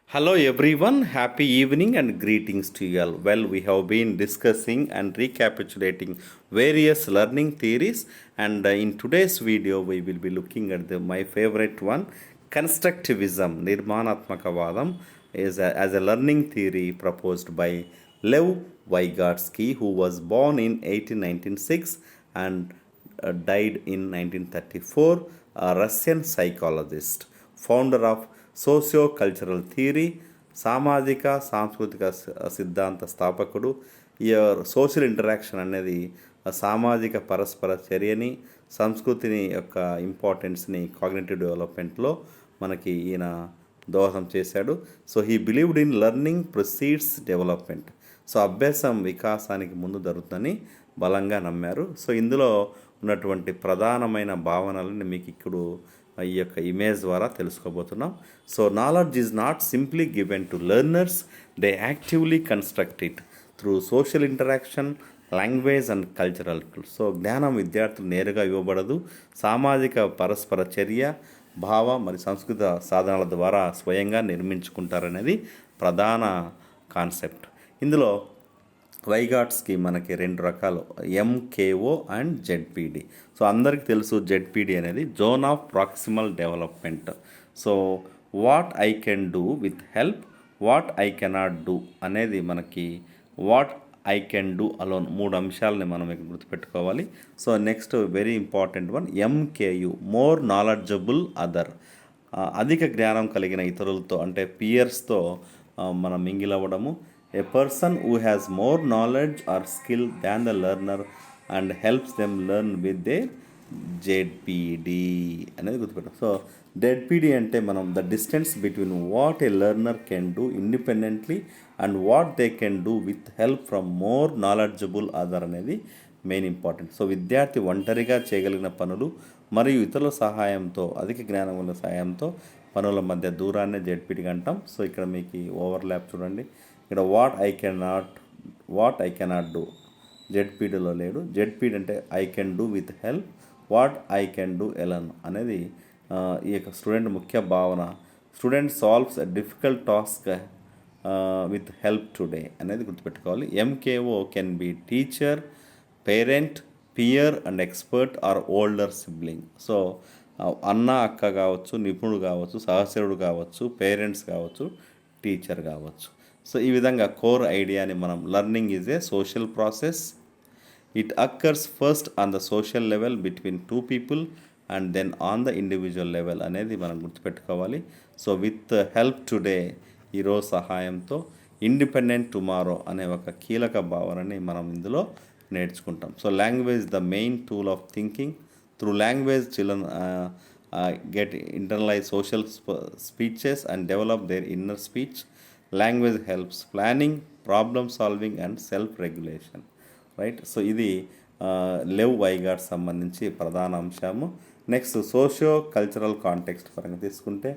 Hello everyone, happy evening and greetings to you all. Well, we have been discussing and recapitulating various learning theories, and in today's video we will be looking at my favorite one, constructivism, Nirmanatmakavadam, as a learning theory proposed by Lev Vygotsky, who was born in 1896 and died in 1934, a Russian psychologist, founder of socio-cultural theory, సామాజిక సాంస్కృతిక సిద్ధాంత స్థాపకుడు. ఈ social interaction అనేది సామాజిక పరస్పర చర్యని, సంస్కృతిని యొక్క ఇంపార్టెన్స్ని కాగ్నిటివ్ డెవలప్మెంట్లో మనకి ఈయన దోహదం చేశాడు. So he believed in learning proceeds development. So అభ్యాసం వికాసానికి ముందు జరుగుతుందని బలంగా నమ్మారు. సో ఇందులో ఉన్నటువంటి ప్రధానమైన భావనలని మీకు ఇప్పుడు ఈ యొక్క ఇమేజ్ ద్వారా తెలుసుకోబోతున్నాం. So knowledge is not simply given to learners, they actively construct it through social interaction, language and cultural. So జ్ఞానం విద్యార్థులు నేరుగా ఇవ్వబడదు, సామాజిక పరస్పర చర్య, భావ మరియు సంస్కృత సాధనాల ద్వారా స్వయంగా నిర్మించుకుంటారనేది ప్రధాన కాన్సెప్ట్. ఇందులో వైగాట్స్కి మనకి రెండు రకాలు, ఎంకేఓ అండ్ జెడ్పీడి. సో అందరికీ తెలుసు జెడ్పీడి అనేది zone of proximal development. So what I can do with help, what I cannot do అనేది మనకి what I can do alone, మూడు అంశాలని మనం ఇక్కడ గుర్తుపెట్టుకోవాలి. So next very important one MKO, more knowledgeable other, అధిక జ్ఞానం కలిగిన ఇతరులతో అంటే పియర్స్తో మనం మింగిల్ అవ్వడము. A person who has more knowledge or skill than the learner and helps them learn with their ZPD అనేది గుర్తుపెట్టాం. సో ZPD అంటే మనం the distance between what a learner can do independently and what they can do with help from more knowledgeable other అనేది main important. So విద్యార్థి ఒంటరిగా చేయగలిగిన పనులు మరియు ఇతరుల సహాయంతో, అధిక జ్ఞానం సహాయంతో పనుల మధ్య దూరాన్ని జెడ్పీడీగా అంటాం. సో ఇక్కడ మీకు ఓవర్లాప్ చూడండి. ఇక్కడ వాట్ ఐ కెనాట్ డూ జెడ్పీడీలో లేడు. జెడ్పీడీ అంటే I can do with help, what I can do alone అనేది ఈ యొక్క స్టూడెంట్ ముఖ్య భావన. Student solves a difficult task with help today అనేది గుర్తుపెట్టుకోవాలి. MKO can be teacher, parent, peer and expert or older sibling. So అన్న, అక్క కావచ్చు, నిపుణుడు కావచ్చు, సహచరుడు కావచ్చు, పేరెంట్స్ కావచ్చు, టీచర్ కావచ్చు. సో ఈ విధంగా కోర్ ఐడియాని మనం learning is a social process. It occurs first on the social level between two people and then on the individual level అనేది మనం గుర్తుపెట్టుకోవాలి. సో విత్ హెల్ప్ టుడే, ఈరోజు సహాయంతో, ఇండిపెండెంట్ టుమారో అనే ఒక కీలక భావనని మనం ఇందులో నేర్చుకుంటాం. So language the main tool of thinking. Through language children get internalize social speeches and develop their inner speech. Language helps planning, problem solving and self-regulation. Right. So ఇది లెవ్ వైగాట్ సంబంధించి ప్రధాన అంశము. నెక్స్ట్ సోషియో కల్చరల్ కాంటెక్స్ట్ పరంగా తీసుకుంటే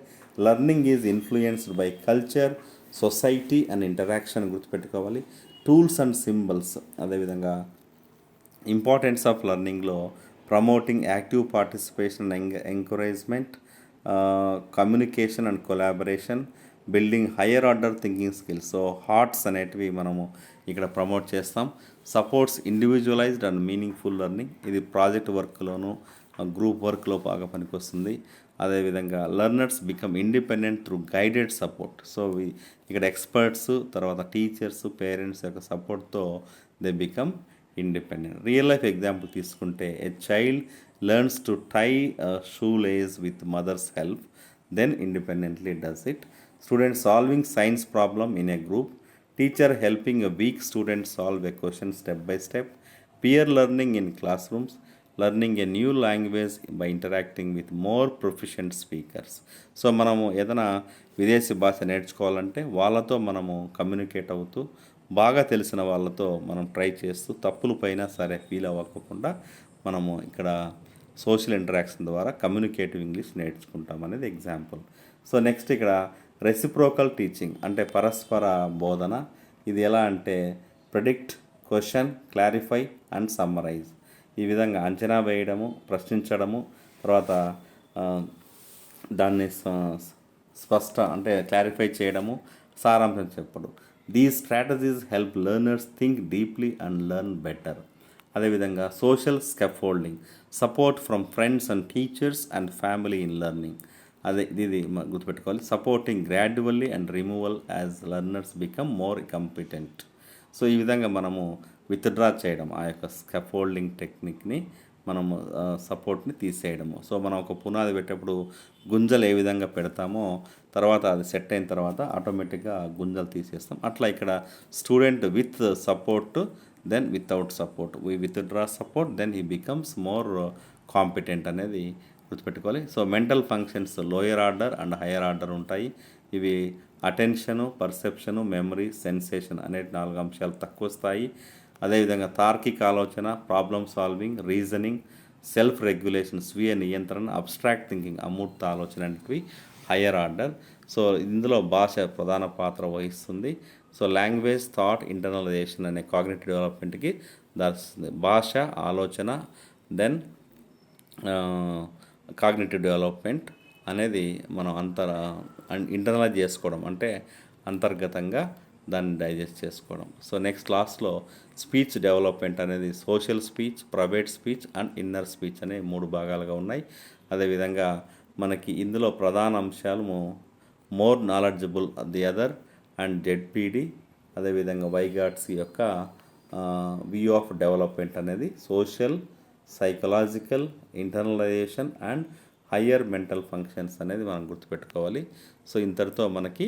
learning is influenced by culture, society and interaction గుర్తుపెట్టుకోవాలి. Tools and symbols, అదేవిధంగా importance of లెర్నింగ్లో promoting active participation and encouragement, communication and collaboration, building higher order thinking skills. So HOTS అనేటివి మనము ఇక్కడ promote చేస్తాం. Supports individualised and meaningful learning, ఇది project వర్క్లోను group వర్క్లో బాగా పనికొస్తుంది. అదేవిధంగా learners become independent through guided support. So ఇక్కడ ఎక్స్పర్ట్స్, తర్వాత టీచర్స్, పేరెంట్స్ యొక్క సపోర్ట్తో they become independent. Real life example తీసుకుంటే a child learns to tie shoe lace with mother's help, then independently does it. Student solving science problem in a group, teacher helping a weak student solve a question step by step, peer learning in classrooms, learning a new language by interacting with more proficient speakers. So మనము ఏదైనా విదేశీ భాష నేర్చుకోవాలంటే వాళ్ళతో మనము communicate అవుతూ, బాగా తెలిసిన వాళ్ళతో మనం ట్రై చేస్తూ, తప్పులు పైన సరే ఫీల్ అవ్వకుండా మనము ఇక్కడ సోషల్ ఇంటరాక్షన్ ద్వారా కమ్యూనికేటివ్ ఇంగ్లీష్ నేర్చుకుంటాం అనేది ఎగ్జాంపుల్. సో నెక్స్ట్ ఇక్కడ రెసిప్రోకల్ టీచింగ్ అంటే పరస్పర బోధన. ఇది ఎలా అంటే predict, question, clarify and summarise. ఈ విధంగా అంచనా వేయడము, ప్రశ్నించడము, తర్వాత దాన్ని అంటే క్లారిఫై చేయడము, సారాంశం చెప్పడం. These strategies help learners think deeply and learn better. అదేవిధంగా social scaffolding, support from friends and teachers and family in learning. ఇది గుర్తుపెట్టుకోవాలి. Supporting gradually and removal as learners become more competent. So ఈ విధంగా మనము withdraw చేయడం, ఆ యొక్క scaffolding టెక్నిక్ని మనము సపోర్ట్ని తీసేయడము. సో మనం ఒక పునాది పెట్టేప్పుడు గుంజలు ఏ విధంగా పెడతామో తర్వాత అది సెట్ అయిన తర్వాత ఆటోమేటిక్గా గుంజలు తీసేస్తాం. అట్లా ఇక్కడ student with support then without support, we withdraw support then he becomes more competent అనేది గుర్తుపెట్టుకోవాలి. So mental functions lower order and higher order ఉంటాయి. ఇవి అటెన్షను, పర్సెప్షను, మెమరీ, సెన్సేషన్ అనే 4 అంశాలు తక్కువ స్థాయి. అదేవిధంగా తార్కిక ఆలోచన, problem solving, reasoning, self regulation, స్వీయ నియంత్రణ, అబ్స్ట్రాక్ట్ థింకింగ్, అమూర్త ఆలోచన అనేటివి హయ్యర్ ఆర్డర్. సో ఇందులో భాష ప్రధాన పాత్ర వహిస్తుంది. సో లాంగ్వేజ్, థాట్, ఇంటర్నలైజేషన్ అనే కాగ్నిటివ్ డెవలప్మెంట్కి దాస్తుంది. భాష, ఆలోచన, దెన్ కాగ్నిటివ్ డెవలప్మెంట్ అనేది మనం ఇంటర్నలైజ్ చేసుకోవడం, అంటే అంతర్గతంగా దాన్ని డైజెస్ట్ చేసుకోవడం. సో నెక్స్ట్ క్లాస్లో స్పీచ్ డెవలప్మెంట్ అనేది social speech, private speech and inner speech అనే 3 భాగాలుగా ఉన్నాయి. అదేవిధంగా మనకి ఇందులో ప్రధాన అంశాలు more knowledgeable the other and ZPD, అదేవిధంగా వైగాట్స్ యొక్క వ్యూ ఆఫ్ డెవలప్మెంట్ అనేది social, psychological, internalisation and higher mental functions అనేది మనం గుర్తుపెట్టుకోవాలి. సో ఇంతటితో మనకి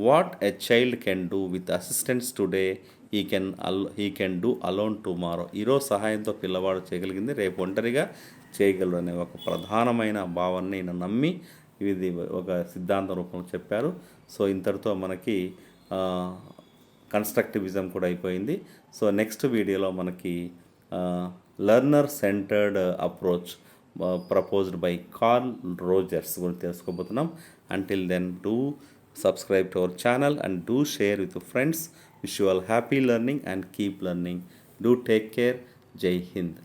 what a child can do with assistants today he can do alone tomorrow. ఈరోజు సహాయంతో పిల్లవాడు చేయగలిగింది రేపు ఒంటరిగా చేయగలరు అనే ఒక ప్రధానమైన భావాన్ని నేను నమ్మి ఇది ఒక సిద్ధాంత రూపంలో చెప్పారు. సో ఇంతటితో మనకి కన్స్ట్రక్టివిజం కూడా అయిపోయింది. సో నెక్స్ట్ వీడియోలో మనకి learner centred approach proposed by curl Rogers గురించి తెలుసుకోబోతున్నాం. Until then, do subscribe to our channel and do share with your friends. Wish you all happy learning and keep learning. Do take care. Jai Hind.